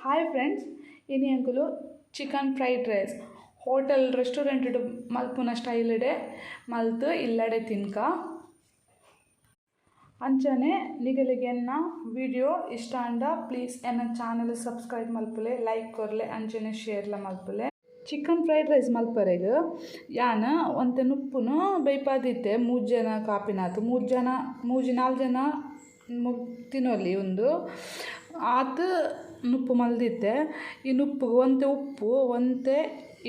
Hi friends, ಇನಿ ಅಂಕುಲು chicken fried rice hotel restaurant ಮಲ್ಪುನ ಸ್ಟೈಲ್ಡೆ ಮಲ್ತು ಇಲ್ಲಡೆ ತಿನ್ಕ ಅಂಚನೆ ನಿಗಲಿಗೆ ಎನ್ನ ವಿಡಿಯೋ ಇಷ್ಟ ಅಂಡ ಪ್ಲೀಸ್ ಎನ್ನ ಚಾನಲ್ ಸಬ್ಸ್ಕ್ರೈಬ್ ಮಲ್ಪುಲೆ, ಲೈಕ್ ಕೊರ್ಲೆ, ಅಂಚನೆ ಶೇರ್ಲ ಮಲ್ಪುಲೆ. ಚಿಕನ್ ಫ್ರೈಡ್ ರೈಸ್ ಮಲ್ಪರೆಗ್ ಯಾನ್ ಒಂತೆ ನುಪ್ಪುನು ಬೈಪಾದಿತ್ತೆ 3 ಜನ ಕಾಪಿನಾತು 4 ಜನ ತಿನ್ನೊಲಿ ಒಂದು ಆತು ನುಪ್ಪು ಮಲ್ದಿತ್ತೆ. ಈ ನುಪ್ಪು ಒಂತೆ ಉಪ್ಪು ಒಂತೆ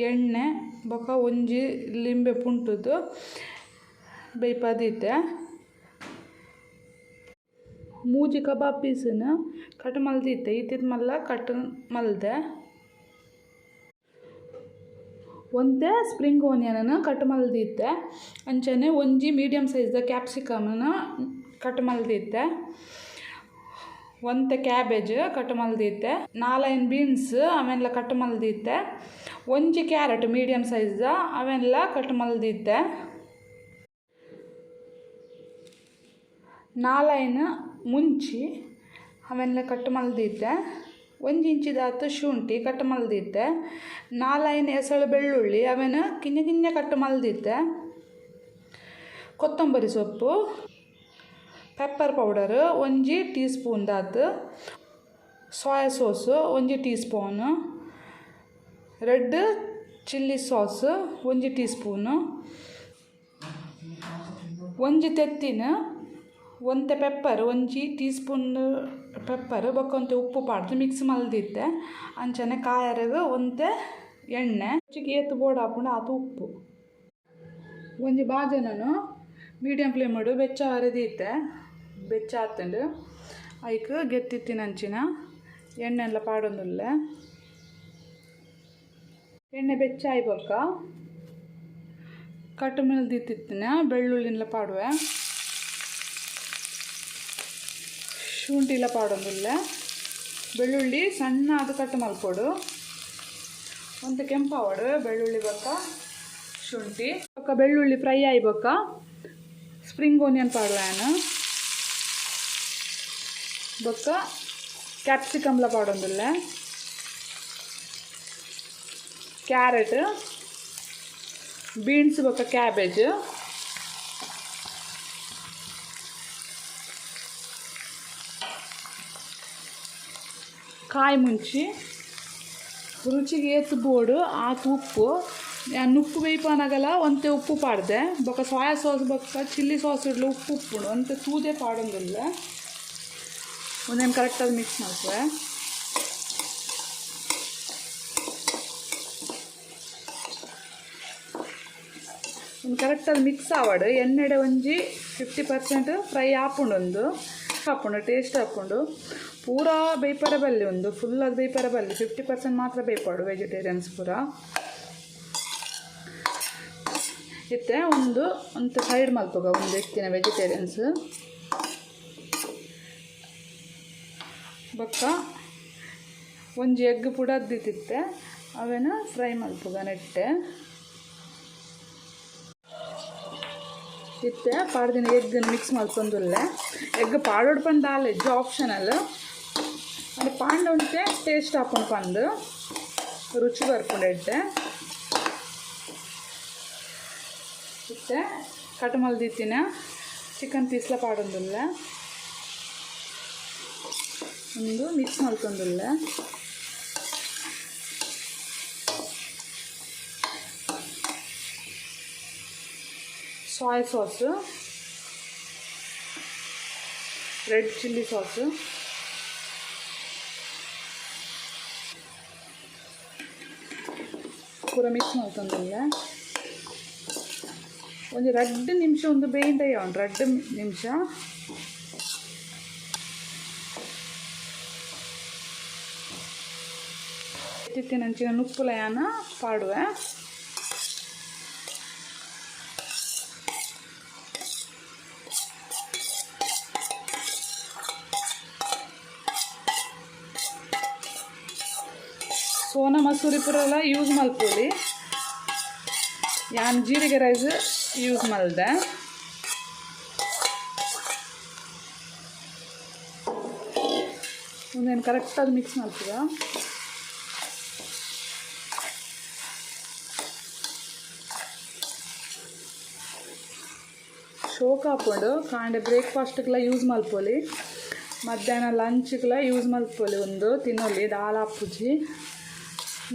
ಎಣ್ಣೆ ಬೊಕ ಒಂಜಿ ಲಿಂಬೆ ಪುಂಟುದು ಬೈಪಾದಿತ್ತೆ. 3 ಕಬಾಬ್ ಪೀಸನ್ನ ಕಟ್ ಮಲ್ದಿತ್ತೆ. ಇತ್ತಿದ ಮಲ್ಲ ಕಟ್ ಮಲ್ದೆ. ಒಂತೆ ಸ್ಪ್ರಿಂಗ್ ಆನಿಯನನ್ನು ಕಟ್ ಮಲ್ದಿತ್ತೆ. ಅಂಚನೆ ಒಂಜಿ ಮೀಡಿಯಮ್ ಸೈಜ್ದ ಕ್ಯಾಪ್ಸಿಕಮನ್ನು ಕಟ್ ಮಲ್ದಿತ್ತೆ. ಒಂತೆ ಕ್ಯಾಬೇಜ್ ಕಟ್ ಮಲ್ದಿತ್ತೆ. 4 ಬೀನ್ಸ್ ಅವೆಲ್ಲ ಕಟ್ ಮಲ್ದಿತ್ತೆ. ಒಂಜಿ ಕ್ಯಾರೆಟ್ ಮೀಡಿಯಮ್ ಸೈಜ್ದ ಅವೆಲ್ಲ ಕಟ್ ಮಲ್ದಿತ್ತೆ. 4 ಮುಂಚಿ ಅವೆಲ್ಲ ಕಟ್ ಮಲ್ದಿತ್ತೆ. 1 ಇಂಚಿದಾತು ಶುಂಠಿ ಕಟ್ ಮಲ್ದಿತ್ತೆ. 4 ಎಸಳು ಬೆಳ್ಳುಳ್ಳಿ ಅವೆನ ಕಿಂಜ ಕಟ್ ಮಲ್ದಿತ್ತೆ. ಕೊತ್ತಂಬರಿ ಸೊಪ್ಪು, ಪೆಪ್ಪರ್ ಪೌಡರ್ 1 ಟೀ ಸ್ಪೂನ್ ದಾತು, soya sauce 1 teaspoon, red chilli sauce 1 teaspoon, ಒಂಜಿ ತೆತ್ತಿನ ಒಂತೆ ಪೆಪ್ಪರ್ 1 ಟೀ ಸ್ಪೂನ್ ಪೆಪ್ಪರ್ ಬೊಕ್ಕ ಒಂತೆ ಉಪ್ಪು ಪಾಡ್ದು ಮಿಕ್ಸ್ ಮಲ್ದಿತ್ತೆ. ಅಂಚನೆ ಕಾಯರೆಗ್ ಒಂತೆ ಎಣ್ಣೆ ಚಿಕ್ಕಿ ಎತ್ತು ಬೋರ್ಡ್ ಹಾಕೊಂಡು ಆತು ಉಪ್ಪು ಒಂಜಿ ಬಾಜನನು ಮೀಡಿಯಮ್ ಫ್ಲೇಮಡು ಬೆಚ್ಚ ಹರಿದಿತ್ತೆ. ಬೆಚ್ಚ ಆತಂಡು ಐಕ್ ಗೆತ್ತಿತ್ತಿನಂಚಿನ ಎಣ್ಣೆ ಎಲ್ಲ ಪಾಡೊಂದುಲ್ಲೆ. ಎಣ್ಣೆ ಬೆಚ್ಚ ಆಯ್ಬೊಕ್ಕ ಕಟ್ ಮಲ್ದಿತ್ತಿನ ಬೆಳ್ಳುಳ್ಳಿನ ಪಾಡುವೆ. ಶುಂಠಿಲ ಪಾಡೊಂದುಲ್ಲೆ. ಬೆಳ್ಳುಳ್ಳಿ ಸಣ್ಣ ಅದು ಕಟ್ ಮಲ್ಪೊಡು. ಒಂತೆ ಕೆಂಪಾವಡು ಬೆಳ್ಳುಳ್ಳಿ ಬೊಕ್ಕ ಶುಂಠಿ ಬೊಕ್ಕ ಬೆಳ್ಳುಳ್ಳಿ ಫ್ರೈ ಆಯ್ಬೊಕ್ಕ ಸ್ಪ್ರಿಂಗ್ ಆನಿಯನ್ ಪಾಡುವೆನು ಬೊಕ್ಕ ಕ್ಯಾಪ್ಸಿಕಮ್ಲ ಪಾಡೊಂದುಲ್ಲೆ. ಕ್ಯಾರೆಟ್, ಬೀನ್ಸ್ ಬೊಕ್ಕ ಕ್ಯಾಬೇಜ್, ಕಾಯಿ ಮುಂಚಿ ರುಚಿಗೆ ಏತು ಬೋಡು ಆತು ಉಪ್ಪು ಉಪ್ಪು ಬೇಯ್ಪನಗಲ ಒಂತೆ ಉಪ್ಪು ಪಾಡ್ದೆ ಬೊಕ್ಕ ಸೋಯಾ ಸಾಸ್ ಬೊಕ್ಕ ಚಿಲ್ಲಿ ಸಾಸ್ ಇಡ್ಲು ಉಪ್ಪು ಉಪ್ಪುಂಡು ಒಂತೆ ತೂದೆ ಪಾಡೊಂದುಲ್ಲ. ಒಂದೇನು ಕರೆಕ್ಟಾಗಿ ಮಿಕ್ಸ್ ಮಾಡ್ತೇವೆ. ಒಂದು ಕರೆಕ್ಟಾಗಿ ಮಿಕ್ಸ್ ಆವಡು ಎಣ್ಣೆಡೆ ಒಂಜಿ 50% ಫ್ರೈ ಆಪುಂಡು ಹಾಕೊಂಡು ಟೇಸ್ಟ್ ಹಾಕ್ಕೊಂಡು ಪೂರಾ ಬೇಯ್ಪರ ಬಲ್ಲಿ ಒಂದು ಫುಲ್ ಅದು ಬೇಯ್ಪರ ಬಲ್ಲಿ 50% ಮಾತ್ರ ಬೇಯ್ಪಾಡು ವೆಜಿಟೇರಿಯನ್ಸ್ ಪೂರ ಇತ್ತೆ. ಒಂದು ಸೈಡ್ ಮಲ್ಪಗ ಒಂದು ಎತ್ತಿನ ವೆಜಿಟೇರಿಯನ್ಸ್ ಬೊಕ್ಕ ಒಂಜಿ ಎಗ್ ಪುಡ ಅದ್ದಿತ್ತಿತ್ತೆ ಅವೇನ ಫ್ರೈ ಮಲ್ಪಗ ನೆಟ್ಟೆ ಇತ್ತೆ. ಪಾಡ್ದಿನ ಎಗ್ಗನ್ನು ಮಿಕ್ಸ್ ಮಲ್ಪೊಂದುಲ್ಲೆ. ಎಗ್ ಪಾಡೋಡು ಪಂಡು ದಾಲೆಜ್ಜು ಆಪ್ಷನಲ್ ಅದು ಪಾಂಡ ಉಂಟೆ ಟೇಸ್ಟ್ ಹಾಕೊಂಡು ಪಂದು ರುಚಿ ಬರ್ಕೊಂಡೆ ಇತ್ತೆ. ಕಟ್ ಮಲ್ದಿತ್ತಿನ ಚಿಕನ್ ಪೀಸ್ಲ ಪಾಡೊಂದುಲ್ಲ ಒಂದು ಮಿಕ್ಸ್ ಮಲ್ಪೊಂದುಲ್ಲ. Soya sauce, red chilli sauce, ಪೂರ ಮಿಕ್ಸ್ ಮಾಡ್ಕೊಂಡಲ್ಲ ಒಂದು 2 ನಿಮಿಷ ಒಂದು ಬೇಯ್ದಯ್ಯ 2 ನಿಮಿಷ ಎತ್ತಿತ್ತಿನಂಚಿನ ನುಪ್ಪುಲಯಾನ ಪಾಡುವೆ. ಸೋನಾ ಮಸೂರಿ ಪುರ ಯೂಸ್ ಮಲ್ಪೊಲಿ. ಯಾನ್ ಜೀರಿಗೆ ರೈಸ್ ಯೂಸ್ ಮಲ್ದೆ. ನಾನು ಕರೆಕ್ಟಾಗಿ ಮಿಕ್ಸ್ ಮಾಡ್ತೀರ. ಶೋಕ್ ಹಾಕ್ಕೊಂಡು ಕಾಂಡೆ ಬ್ರೇಕ್ಫಾಸ್ಟ್ಗೆಲ್ಲ ಯೂಸ್ ಮಲ್ಪೊಲಿ, ಮಧ್ಯಾಹ್ನ ಲಂಚ್ಗೆಲ್ಲ ಯೂಸ್ ಮಲ್ಪೊಲಿ. ಒಂದು ತಿನ್ನೋಲಿ ದಾಲ್ ಹಾಪುಜಿ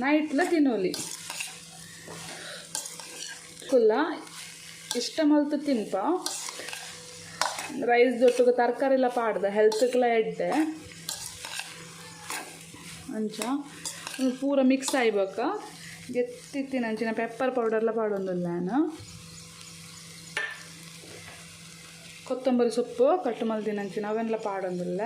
ನೈಟ್ಲ ತಿನ್ನೋಲಿ ಫುಲ್ಲ ಇಷ್ಟ ಮಲ್ತು ತಿನ್ಪ. ರೈಸ್ ದೊಟ್ಟಿಗೆ ತರಕಾರಿ ಎಲ್ಲ ಪಾಡ್ದೆ ಹೆಲ್ತ್ಗೆಲ್ಲ ಎಡ್ಡೆ ಅಂಚ ಪೂರ ಮಿಕ್ಸ್ ಆಯ್ಬೇಕ. ಗೆತ್ತಿತ್ತಿನ ಅಂಚಿನ ಪೆಪ್ಪರ್ ಪೌಡರ್ಲ ಪಾಡೊಂದಿಲ್ಲ. ನಾನು ಕೊತ್ತಂಬರಿ ಸೊಪ್ಪು ಕಟ್ಟು ಮಲ್ದಿನ ಅಂಚಿನ ಅವೆಲ್ಲ ಪಾಡೊಂದಿಲ್ಲ.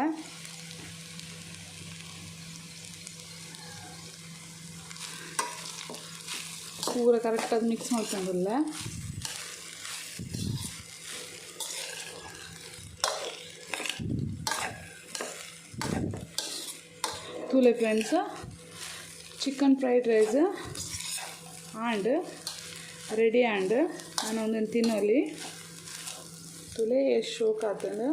ಪೂರ ಕರೆಕ್ಟಾಗಿ ಮಿಕ್ಸ್ ಮಾಡ್ಕೊಂಡಿಲ್ಲ. ತೂಲೆ friends, chicken fried rice and ready. And ನಾನು ಒಂದನ್ನು ತಿನ್ನೋಲಿ ತುಲೆ ಎಷ್ಟು ಶೋಕ್ ಆತಂದು